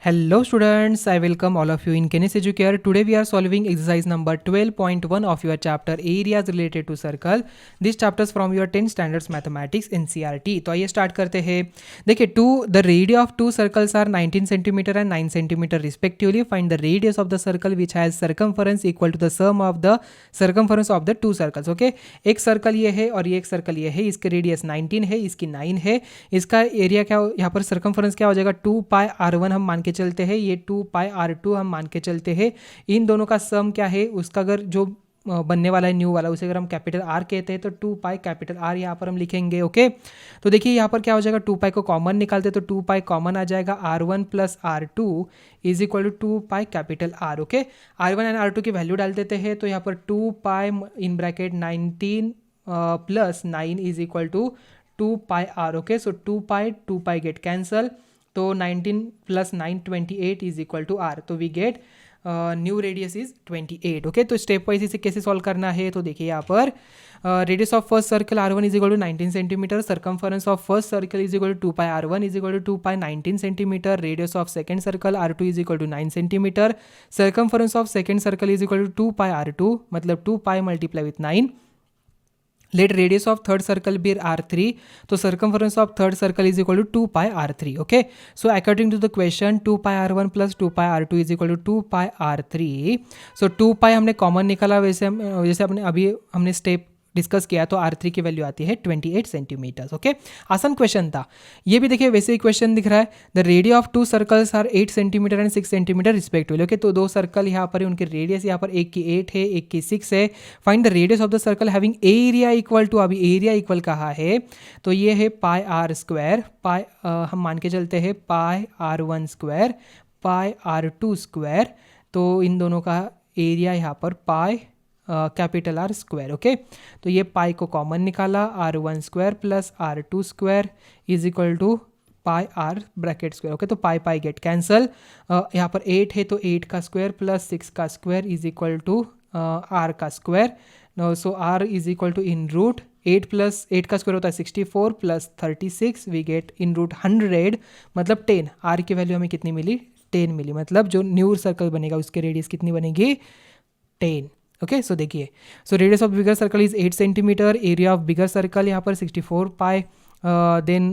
Hello students, I welcome all of you in Kenis Educare. Today we are solving exercise number 12.1 of your chapter areas related to circle. This chapters from your 10th standards mathematics NCERT. तो आइए start करते हैं. देखिए the radius of two circles are 19 centimeter and 9 centimeter respectively. Find the radius of the circle which has circumference equal to the sum of the circumference of the two circles. Okay, एक circle ये है और ये एक circle ये है. इसके radius 19 है, इसकी 9 है. इसका एरिया क्या, यहाँ पर सर्कमफरेंस क्या हो जाएगा, 2πr1 हम मान के चलते हैं, ये 2πr2 हम मान के चलते हैं. इन दोनों का सम क्या है, उसका अगर जो बनने वाला है न्यू वाला, उसे अगर हम कैपिटल आर कहते हैं तो 2π कैपिटल आर यहाँ पर हम लिखेंगे. ओके, तो देखिए यहाँ पर क्या हो जाएगा, 2π को कॉमन निकालते तो 2π कॉमन आ जाएगा. R1 plus R2 is equal to 2π capital R. Okay, R1 and R2 की वैल्यू डाल देते हैं तो यहाँ पर 2π in bracket 19 plus 9 is equal to 2πr. Okay, so 2π get cancel, तो 19 plus 9 28 is equal to R. तो we get new radius is 28. Okay, तो स्टेप वाइज इसे कैसे सॉल्व करना है, तो देखिए यहाँ पर radius of first circle R1 is equal to 19 centimetre, circumference of first circle is equal to 2πr1 is equal to 2π 19 centimetre, radius of second circle R2 is equal to 9 centimeter, circumference of second circle is equal to 2πr2 मतलब 2π multiply with 9. Let radius of third circle be R3. So circumference of third circle is equal to 2πr3. Okay. So according to the question 2πr1 plus 2πr2 is equal to 2πr3. So 2π हमने common निकाला, वैसे जैसे अपने अभी हमने step discuss किया तो R3 की वैल्यू आती है 28 सेंटीमीटर. ओके, आसान क्वेश्चन था ये भी. देखिए वैसे ही क्वेश्चन दिख रहा है, the radius of two circles are 8 centimeter and 6 centimeter respectively. Okay, तो दो सर्कल यहाँ पर है, उनके रेडियस यहाँ पर एक की 8 है, एक की 6 है. Find the radius of the circle having area equal to, अभी एरिया इक्वल कहा है तो ये है πr², पाई हम मान के चलते हैं πr1², πr2². तो इन दोनों का एरिया यहाँ पर pi capital R square. Okay, तो ये पाई को कॉमन निकाला, R1² plus R2² is equal to pi R bracket square. Okay, तो पाई गेट कैंसल. यहाँ पर 8 है तो 8 का स्क्वायर प्लस 6 का square is equal to R का square. So R is equal to in root 8 plus 8 का स्क्वायर होता है 64 plus 36 we get in root 100 मतलब 10. आर की वैल्यू हमें कितनी मिली, 10 मिली. मतलब जो न्यू सर्कल बनेगा उसके रेडियस कितनी बनेगी, 10. ओके, सो देखिए, so radius of bigger circle is 8 centimetre, area of bigger circle यहाँ पर 64π, then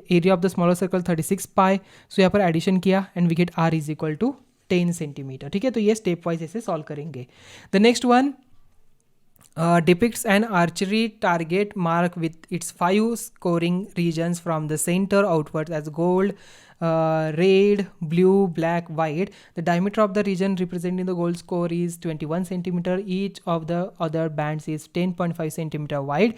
area of the smaller circle 36π. So यहाँ पर एडिशन किया and we get R is equal to 10 centimetre. ठीक है, तो ये स्टेप वाइज ऐसे सॉल्व करेंगे. The next one depicts an archery target mark with its 5 scoring regions from the center outwards as gold, red, blue, black, white. The diameter of the region representing the gold score is 21 centimeter. Each of the other bands is 10.5 centimeter wide.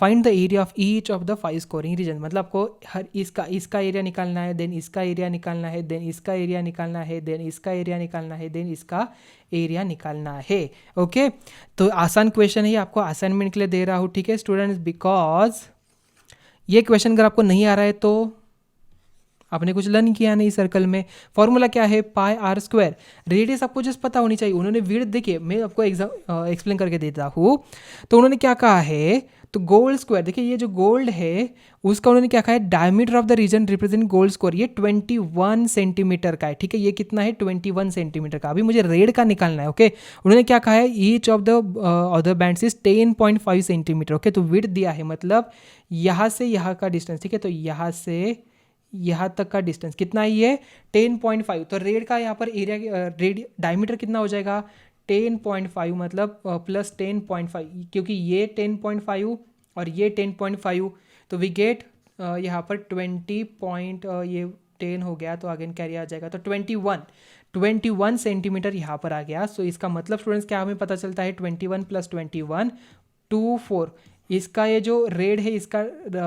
Find the area of each of the 5 scoring regions. मतलब आपको हर इसका area निकालना है, then इसका area निकालना है, then इसका area निकालना है, देन इसका एरिया निकालना है, देन इसका एरिया निकालना है. ओके, तो आसान क्वेश्चन है, आपको असाइनमेंट के लिए दे रहा हूँ. ठीक है स्टूडेंट्स, बिकॉज ये क्वेश्चन अगर आपको नहीं आ रहा है तो आपने कुछ लर्न किया नहीं. सर्कल में फॉर्मूला क्या है, πr². रेडियस आपको जस्ट पता होनी चाहिए. उन्होंने विड्थ, देखिए मैं आपको एक्सप्लेन करके देता हूँ. तो उन्होंने क्या कहा है, तो गोल्ड स्क्वायर, देखिए ये जो गोल्ड है उसका उन्होंने क्या कहा है, diameter of the reason represent gold square, ये 21 सेंटीमीटर का है. ठीक है, ये कितना है, 21 सेंटीमीटर का. अभी मुझे रेड का निकालना है. ओके, उन्होंने क्या कहा है, each of the other bands is 10.5 centimetre. Okay, तो विड्थ दिया है मतलब यहाँ से यहाँ का डिस्टेंस. ठीक है, तो यहाँ से यहाँ तक का डिस्टेंस कितना है, ये 10.5. तो रेड का यहाँ पर एरिया रेड डायमीटर कितना हो जाएगा, 10.5 मतलब प्लस 10.5, क्योंकि ये 10.5 और ये 10.5. तो वी गेट यहाँ पर ये 10 हो गया तो अगेन कैरी आ जाएगा, तो 21 सेंटीमीटर यहाँ पर आ गया. सो इसका मतलब स्टूडेंट्स क्या हमें पता चलता है, 21 प्लस 21 24. इसका ये जो रेड है इसका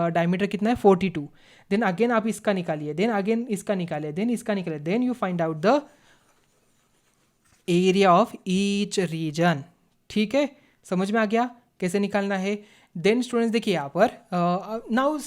डायमीटर कितना है, 42. देन अगेन आप इसका निकालिए, देन अगेन इसका निकालिए, देन इसका निकालिए, then you find out the area of each region. ठीक है, समझ में आ गया कैसे निकालना है. देन स्टूडेंट्स देखिए यहाँ पर नाउ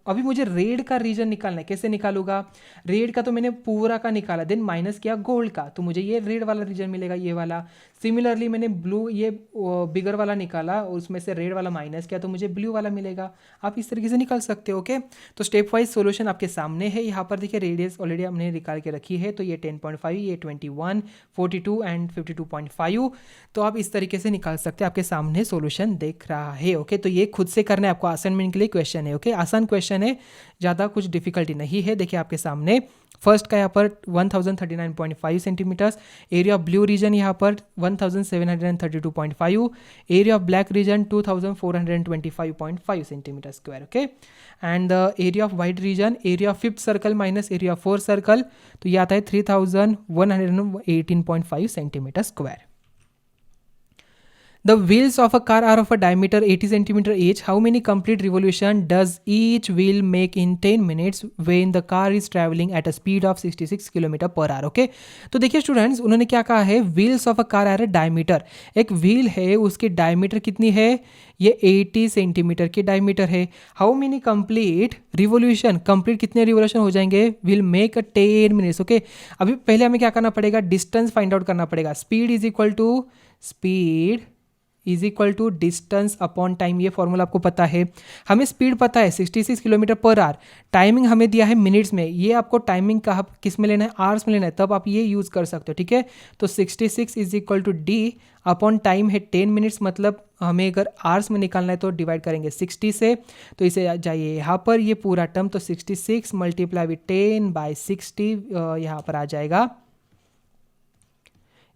अभी मुझे रेड का रीजन निकालना है, कैसे निकालूंगा? रेड का तो मैंने पूरा का निकाला, देन माइनस किया गोल्ड का, तो मुझे ये रेड वाला रीजन मिलेगा, ये वाला। सिमिलरली मैंने ब्लू ये बिगर वाला निकाला और उसमें से रेड वाला माइनस किया, तो मुझे ब्लू वाला मिलेगा। आप इस तरीके से निकाल सकते हो। ओके, तो स्टेप वाइज सोल्यूशन आपके सामने है। यहाँ पर देखिए रेडियस ऑलरेडी हमने निकाल के रखी है, तो ये 10.5, ये 21, 42 एंड 52.5। तो आप इस तरीके से निकाल सकते हैं, आपके सामने सोल्यूशन देख रहा है। ओके, तो ये खुद से करना है आपको, असाइनमेंट के लिए क्वेश्चन है। ओके, आसान क्वेश्चन है, ज़्यादा कुछ डिफिकल्टी नहीं है। देखिए आपके सामने फर्स्ट का यहाँ पर 1039.5 centimeters, area of blue region यहाँ पर 1732.5, area of black region 2425.5 centimeter square. Okay, and the area of white region, area of fifth circle minus area of fourth circle, तो ये आता है 3118.5 centimeter square. The wheels of a car are of a diameter 80 centimeter each. How many complete revolution does each wheel make in 10 minutes when the car is traveling at a speed of 66 km per hour? Okay, तो देखिए students, उन्होंने क्या कहा है, wheels of a car are a diameter, एक wheel है उसकी diameter कितनी है, ये 80 सेंटीमीटर की डायमीटर है। How many complete revolution, complete कितने रिवोल्यूशन हो जाएंगे, will make a 10 minutes. Okay, अभी पहले हमें क्या करना पड़ेगा, डिस्टेंस फाइंड आउट करना पड़ेगा। Speed is equal to distance upon time, ये फॉर्मूला आपको पता है। हमें स्पीड पता है 66 किलोमीटर पर आवर, टाइमिंग हमें दिया है मिनट्स में, ये आपको टाइमिंग कहाँ किस में लेना है, आवर्स में लेना है, तब आप ये यूज़ कर सकते हो। ठीक है, तो 66 is equal to D upon time है 10 मिनट्स, मतलब हमें अगर आवर्स में निकालना है तो डिवाइड करेंगे 60 से, तो इसे जाइए यहाँ पर ये पूरा टर्म, तो 66 मल्टीप्लाई विथ 10/60 यहाँ पर आ जाएगा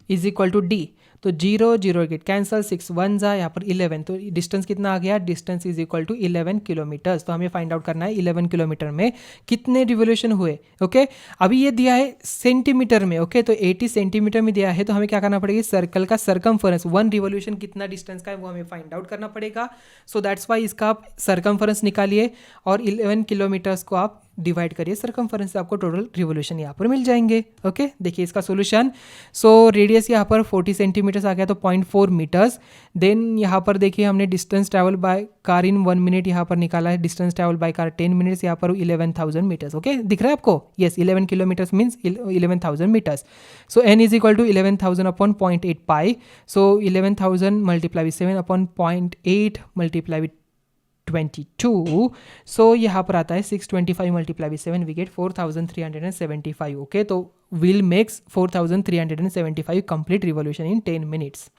इज इक्वल टू डी, तो 0 0 गेट कैंसल, 6 1 जा, यहाँ पर 11, तो डिस्टेंस कितना आ गया, distance is equal to 11 kilometers. तो हमें फाइंड आउट करना है 11 किलोमीटर में कितने रिवोल्यूशन हुए। ओके, अभी ये दिया है सेंटीमीटर में। ओके, तो 80 सेंटीमीटर में दिया है, तो हमें क्या करना पड़ेगा, सर्कल का सर्कमफरेंस, 1 रिवोल्यूशन कितना डिस्टेंस का है वो हमें फाइंड आउट करना पड़ेगा। सो दैट्स वाई इसका आप सर्कमफरेंस निकालिए और 11 किलोमीटर्स को आप डिवाइड करिए सर्कमफरेंस से, आपको टोटल रिवोल्यूशन यहाँ पर मिल जाएंगे। ओके, देखिए इसका सॉल्यूशन। सो रेडियस यहाँ पर 40 सेंटीमीटर्स आ गया, तो 0.4 मीटर्स। देन यहाँ पर देखिए हमने distance travel by car in 1 minute यहाँ पर निकाला है, distance travel by car 10 minutes, यहाँ पर 11,000 मीटर्स। ओके, दिख रहा है आपको, yes 11 kilometers means 11,000 meters. So N is equal to 11,000 upon 0.8 pi, so 11,000 multiply with 7 upon 0.8 multiply with 22, so यहाँ पर आता है 625 multiply with 7, we get 4,375। Okay, तो wheel makes 4,375 complete revolution in 10 minutes.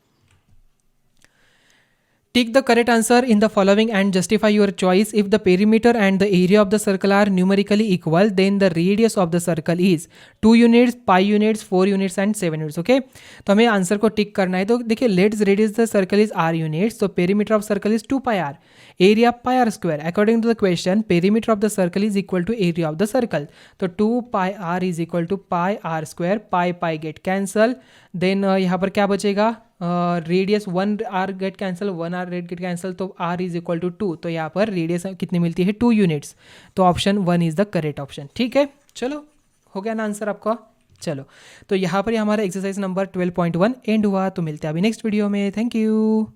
Take the correct answer in the following and justify your choice. If the perimeter and the area of the circle are numerically equal, then the radius of the circle is 2 units, pi units, 4 units and 7 units. Okay, तो हमें answer को टिक करना है। तो देखिए let's radius the circle is r units, so perimeter of circle is 2 pi r, area pi r square. According to the question, perimeter of the circle is equal to area of the circle. तो 2 pi r is equal to pi r square, pi get cancel, then यहाँ पर क्या बचेगा, radius 1 R get cancel, 1 R get cancel, तो r is equal to 2, तो यहाँ पर radius कितनी मिलती है 2 यूनिट्स, तो option 1 is the correct option. ठीक है, चलो हो गया ना आंसर आपका। चलो, तो यहाँ पर हमारा एक्सरसाइज नंबर 12.1 एंड हुआ, तो मिलते हैं अभी नेक्स्ट वीडियो में। Thank you.